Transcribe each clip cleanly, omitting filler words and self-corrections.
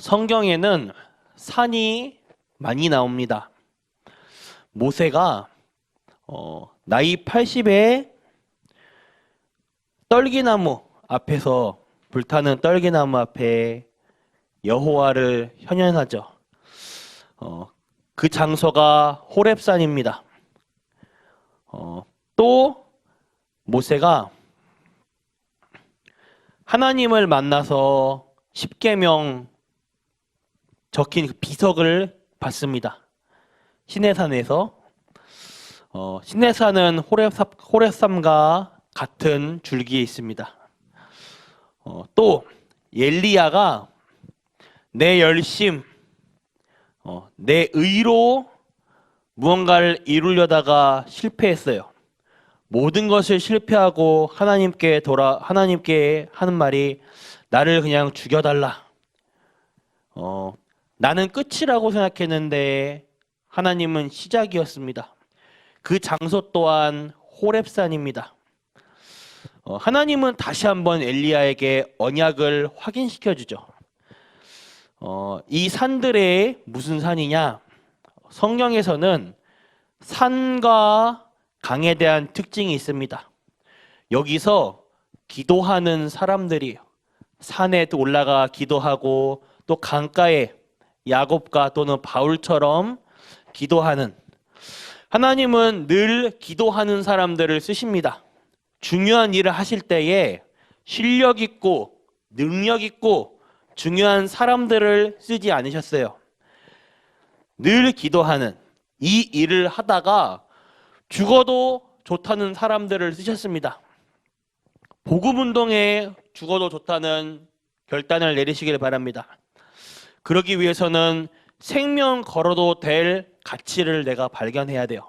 성경에는 산이 많이 나옵니다. 모세가 나이 80에 떨기나무 앞에서, 불타는 떨기나무 앞에 여호와를 현현하죠. 그 장소가 호렙산입니다. 또 모세가 하나님을 만나서 십계명 적힌 그 비석을 받습니다. 시내산에서. 시내산은 호렙산과 같은 줄기에 있습니다. 또 엘리야가 내 열심, 내 의로 무언가를 이루려다가 실패했어요. 모든 것을 실패하고 하나님께 하는 말이 나를 그냥 죽여달라. 나는 끝이라고 생각했는데 하나님은 시작이었습니다. 그 장소 또한 호렙산입니다. 하나님은 다시 한번 엘리야에게 언약을 확인시켜 주죠. 이 산들의 무슨 산이냐? 성경에서는 산과 강에 대한 특징이 있습니다. 여기서 기도하는 사람들이에요. 산에 올라가 기도하고 또 강가에 야곱과 또는 바울처럼 기도하는, 하나님은 늘 기도하는 사람들을 쓰십니다. 중요한 일을 하실 때에 실력 있고 능력 있고 중요한 사람들을 쓰지 않으셨어요. 늘 기도하는, 이 일을 하다가 죽어도 좋다는 사람들을 쓰셨습니다. 복음운동에 죽어도 좋다는 결단을 내리시길 바랍니다. 그러기 위해서는 생명 걸어도 될 가치를 내가 발견해야 돼요.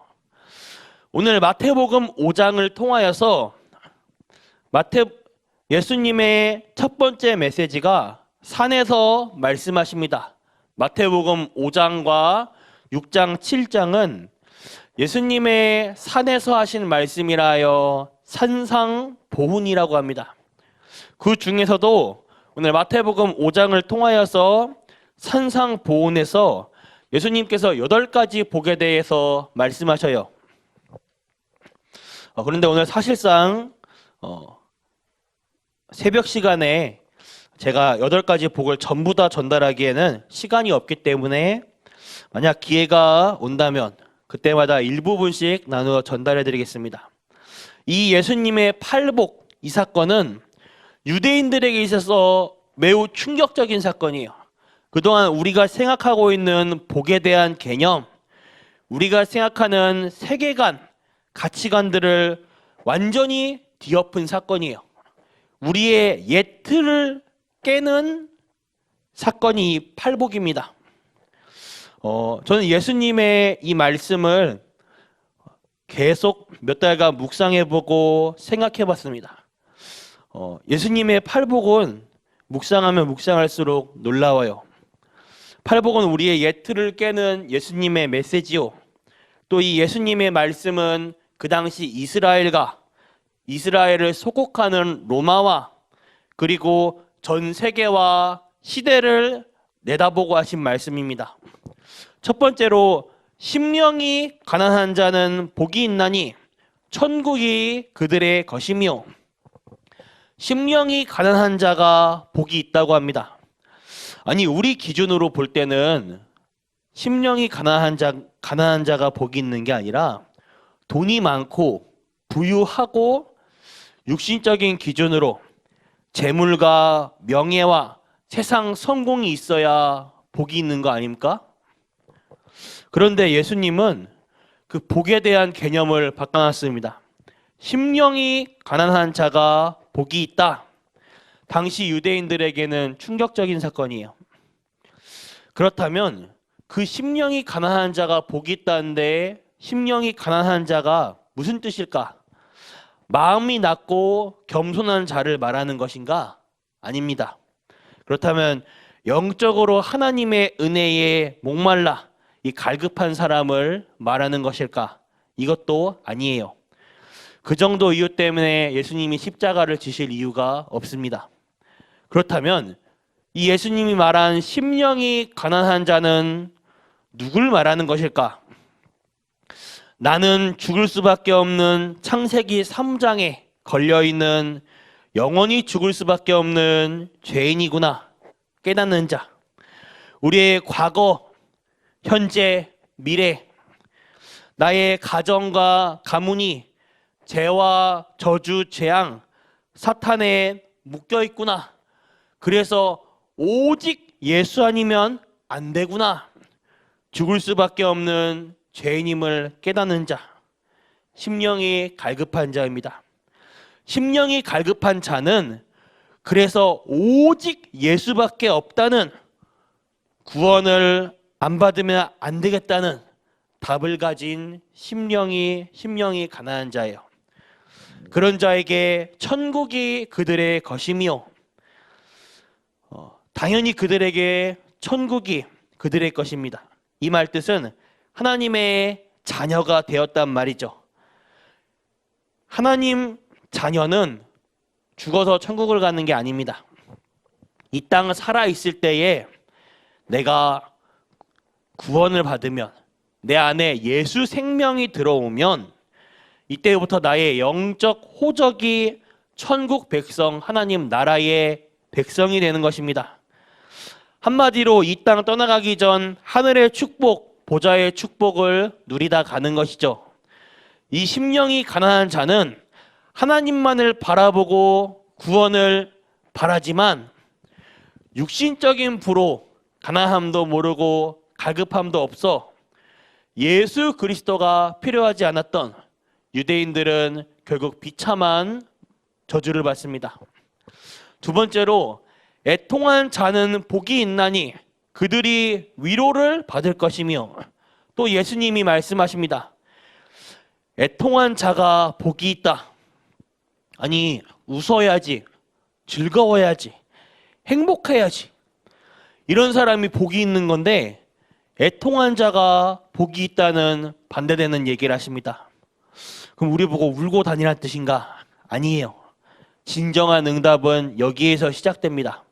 오늘 마태복음 5장을 통하여서 예수님의 첫 번째 메시지가 산에서 말씀하십니다. 마태복음 5장과 6장, 7장은 예수님의 산에서 하신 말씀이라 하여 산상보훈이라고 합니다. 그 중에서도 오늘 마태복음 5장을 통하여서 산상보훈에서 예수님께서 8가지 복에 대해서 말씀하셔요. 그런데 오늘 사실상 새벽 시간에 제가 8가지 복을 전부 다 전달하기에는 시간이 없기 때문에 만약 기회가 온다면 그때마다 일부분씩 나누어 전달해 드리겠습니다. 이 예수님의 팔복, 이 사건은 유대인들에게 있어서 매우 충격적인 사건이에요. 그동안 우리가 생각하고 있는 복에 대한 개념, 우리가 생각하는 세계관, 가치관들을 완전히 뒤엎은 사건이에요. 우리의 옛 틀을 깨는 사건이 이 팔복입니다. 저는 예수님의 이 말씀을 계속 몇 달간 묵상해보고 생각해봤습니다. 예수님의 팔복은 묵상하면 묵상할수록 놀라워요. 팔복은 우리의 옛 틀을 깨는 예수님의 메시지요. 또 이 예수님의 말씀은 그 당시 이스라엘을 소곡하는 로마와 그리고 전 세계와 시대를 내다보고 하신 말씀입니다. 첫 번째로 심령이 가난한 자는 복이 있나니 천국이 그들의 것이며, 심령이 가난한 자가 복이 있다고 합니다. 아니, 우리 기준으로 볼 때는 심령이 가난한 자가 복이 있는 게 아니라 돈이 많고 부유하고 육신적인 기준으로 재물과 명예와 세상 성공이 있어야 복이 있는 거 아닙니까? 그런데 예수님은 그 복에 대한 개념을 바꿔놨습니다. 심령이 가난한 자가 복이 있다. 당시 유대인들에게는 충격적인 사건이에요. 그렇다면 그 심령이 가난한 자가 복이 있다는데 심령이 가난한 자가 무슨 뜻일까? 마음이 낮고 겸손한 자를 말하는 것인가? 아닙니다. 그렇다면 영적으로 하나님의 은혜에 목말라 이 갈급한 사람을 말하는 것일까? 이것도 아니에요. 그 정도 이유 때문에 예수님이 십자가를 지실 이유가 없습니다. 그렇다면 이 예수님이 말한 심령이 가난한 자는 누굴 말하는 것일까? 나는 죽을 수밖에 없는 창세기 3장에 걸려있는 영원히 죽을 수밖에 없는 죄인이구나 깨닫는 자. 우리의 과거, 현재, 미래, 나의 가정과 가문이 죄와 저주, 재앙, 사탄에 묶여 있구나. 그래서 오직 예수 아니면 안 되구나. 죽을 수밖에 없는 죄인임을 깨닫는 자. 심령이 갈급한 자입니다. 심령이 갈급한 자는 그래서 오직 예수밖에 없다는, 구원을 안 받으면 안 되겠다는 답을 가진 심령이 가난한 자예요. 그런 자에게 천국이 그들의 것이며 당연히 그들에게 천국이 그들의 것입니다. 이 말 뜻은 하나님의 자녀가 되었단 말이죠. 하나님 자녀는 죽어서 천국을 가는 게 아닙니다. 이 땅 살아 있을 때에 내가 구원을 받으면, 내 안에 예수 생명이 들어오면 이때부터 나의 영적 호적이 천국 백성, 하나님 나라의 백성이 되는 것입니다. 한마디로 이 땅 떠나가기 전 하늘의 축복, 보좌의 축복을 누리다 가는 것이죠. 이 심령이 가난한 자는 하나님만을 바라보고 구원을 바라지만 육신적인 부로 가난함도 모르고 갈급함도 없어 예수 그리스도가 필요하지 않았던 유대인들은 결국 비참한 저주를 받습니다. 두 번째로 애통한 자는 복이 있나니 그들이 위로를 받을 것이며, 또 예수님이 말씀하십니다. 애통한 자가 복이 있다. 아니, 웃어야지, 즐거워야지, 행복해야지. 이런 사람이 복이 있는 건데 애통한 자가 복이 있다는 반대되는 얘기를 하십니다. 그럼 우리 보고 울고 다니란 뜻인가? 아니에요. 진정한 응답은 여기에서 시작됩니다.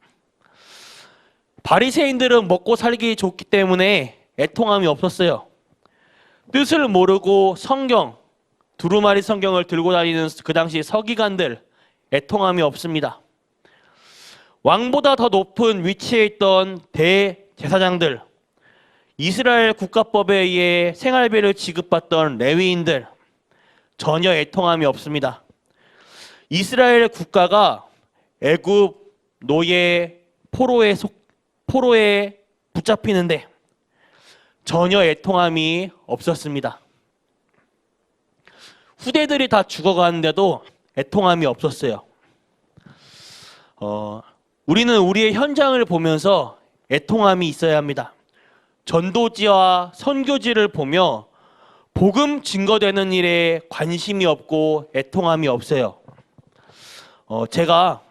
바리새인들은 먹고 살기 좋기 때문에 애통함이 없었어요. 뜻을 모르고 성경, 두루마리 성경을 들고 다니는 그 당시 서기관들, 애통함이 없습니다. 왕보다 더 높은 위치에 있던 대제사장들, 이스라엘 국가법에 의해 생활비를 지급받던 레위인들, 전혀 애통함이 없습니다. 이스라엘 국가가 애굽 노예 포로에 붙잡히는데 전혀 애통함이 없었습니다. 후대들이 다 죽어가는데도 애통함이 없었어요. 우리는 우리의 현장을 보면서 애통함이 있어야 합니다. 전도지와 선교지를 보며 복음 증거되는 일에 관심이 없고 애통함이 없어요. 제가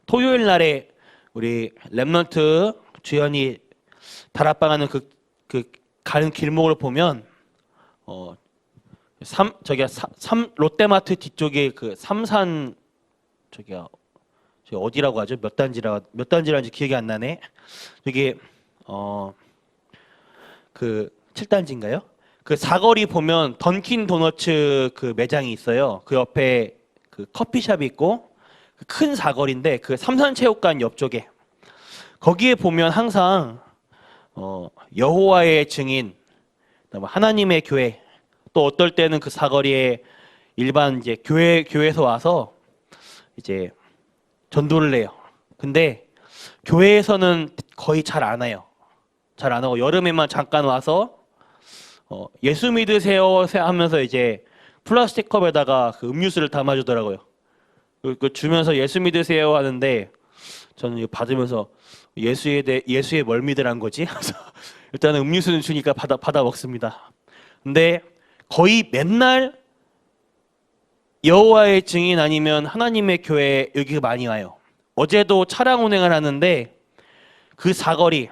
토요일 날에 우리 렘넌트 주연이 다락방하는 그 가는 길목을 보면 롯데마트 뒤쪽에 그 삼산 저기 어디라고 하죠? 몇 단지라는지 기억이 안 나네. 저기 그 7단지인가요? 그 사거리 보면 던킨 도너츠 그 매장이 있어요. 그 옆에 그 커피숍이 있고 큰 사거리인데 그 삼산체육관 옆쪽에 거기에 보면 항상 여호와의 증인, 하나님의 교회, 또 어떨 때는 그 사거리에 일반 이제 교회에서 와서 이제 전도를 해요. 근데 교회에서는 거의 잘 안 와요. 잘 안 하고 여름에만 잠깐 와서 예수 믿으세요 하면서 이제 플라스틱 컵에다가 그 음료수를 담아주더라고요. 그 주면서 예수 믿으세요 하는데 저는 이거 받으면서 예수에 뭘 믿으란 거지? 일단은 음료수는 주니까 받아 먹습니다. 근데 거의 맨날 여호와의 증인 아니면 하나님의 교회 여기 많이 와요. 어제도 차량 운행을 하는데 그 사거리,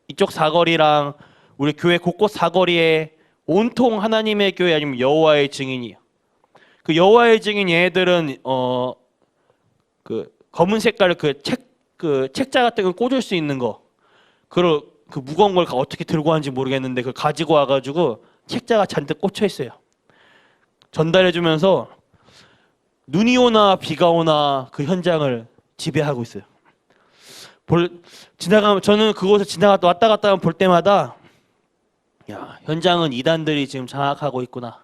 이쪽 사거리랑 우리 교회 곳곳 사거리에 온통 하나님의 교회 아니면 여호와의 증인이에요. 그 여호와의 증인 얘네들은 그 검은 색깔 그 그 책자 같은 거 꽂을 수 있는 거, 그 무거운 걸 어떻게 들고 왔는지 모르겠는데 그걸 가지고 와가지고 책자가 잔뜩 꽂혀 있어요. 전달해주면서 눈이 오나 비가 오나 그 현장을 지배하고 있어요. 저는 그곳에 왔다 갔다 볼 때마다 야, 현장은 이단들이 지금 장악하고 있구나.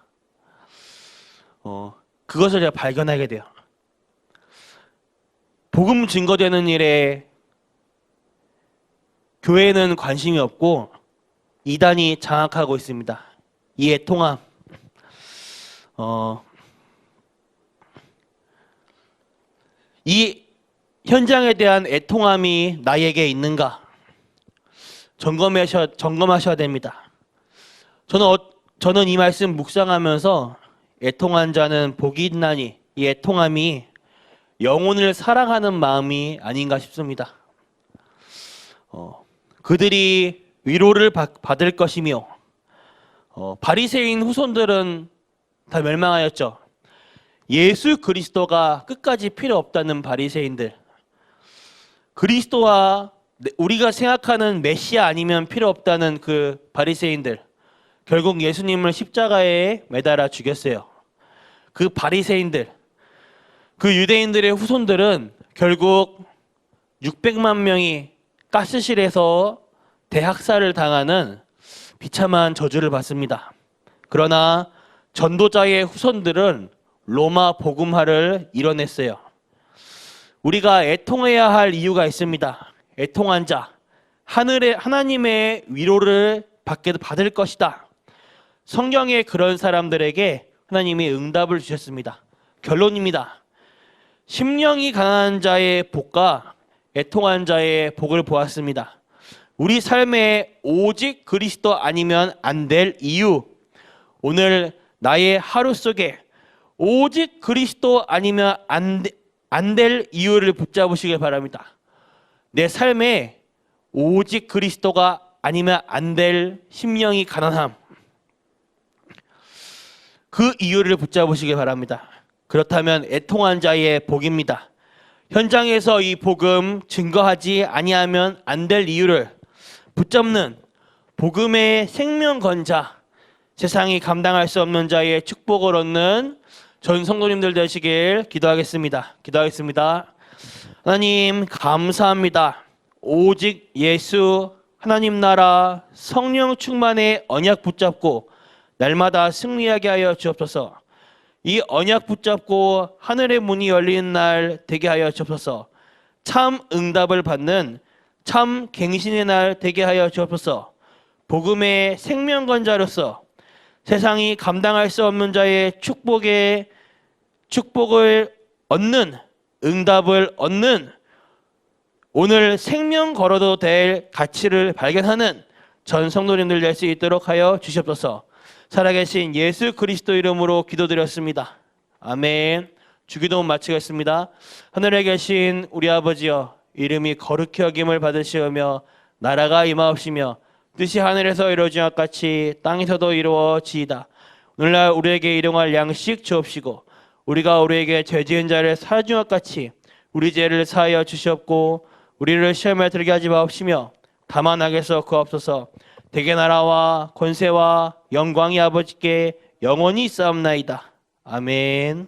그것을 제가 발견하게 돼요. 복음 증거되는 일에 교회는 관심이 없고 이단이 장악하고 있습니다. 이 애통함, 이 현장에 대한 애통함이 나에게 있는가 점검하셔야 됩니다. 저는 이 말씀 묵상하면서 애통한 자는 복이 있나니 이 애통함이 영혼을 사랑하는 마음이 아닌가 싶습니다. 그들이 위로를 받을 것이며 바리새인 후손들은 다 멸망하였죠. 예수 그리스도가 끝까지 필요 없다는 바리새인들, 그리스도와 우리가 생각하는 메시아 아니면 필요 없다는 그 바리새인들, 결국 예수님을 십자가에 매달아 죽였어요. 그 바리새인들, 그 유대인들의 후손들은 결국 600만 명이 가스실에서 대학살을 당하는 비참한 저주를 받습니다. 그러나 전도자의 후손들은 로마 복음화를 이뤄냈어요. 우리가 애통해야 할 이유가 있습니다. 애통한 자, 하나님의 위로를 받을 것이다. 성경에 그런 사람들에게 하나님이 응답을 주셨습니다. 결론입니다. 심령이 가난한 자의 복과 애통한 자의 복을 보았습니다. 우리 삶에 오직 그리스도 아니면 안 될 이유, 오늘 나의 하루 속에 오직 그리스도 아니면 안 될 이유를 붙잡으시길 바랍니다. 내 삶에 오직 그리스도가 아니면 안 될 심령이 가난함, 그 이유를 붙잡으시길 바랍니다. 그렇다면 애통한 자의 복입니다. 현장에서 이 복음 증거하지 아니하면 안 될 이유를 붙잡는 복음의 생명 건자, 세상이 감당할 수 없는 자의 축복을 얻는 전 성도님들 되시길 기도하겠습니다. 하나님 감사합니다. 오직 예수 하나님 나라 성령 충만의 언약 붙잡고 날마다 승리하게 하여 주옵소서. 이 언약 붙잡고 하늘의 문이 열리는 날 되게 하여 주옵소서. 참 응답을 받는 참 갱신의 날 되게 하여 주옵소서. 복음의 생명건자로서 세상이 감당할 수 없는 자의 축복을 얻는, 응답을 얻는, 오늘 생명 걸어도 될 가치를 발견하는 전 성도님들 될 수 있도록 하여 주시옵소서. 살아계신 예수 그리스도 이름으로 기도드렸습니다. 아멘. 주기도 마치겠습니다. 하늘에 계신 우리 아버지여, 이름이 거룩히 여김을 받으시오며 나라가 임하옵시며 뜻이 하늘에서 이루어진 것 같이 땅에서도 이루어지이다. 오늘날 우리에게 일용할 양식 주옵시고 우리가 우리에게 죄 지은 자를 사하여 준 것 같이 우리 죄를 사하여 주시옵고 우리를 시험에 들게 하지 마옵시며 다만 악에서 구하옵소서. 대개 나라와 권세와 영광이 아버지께 영원히 있사옵나이다. 아멘.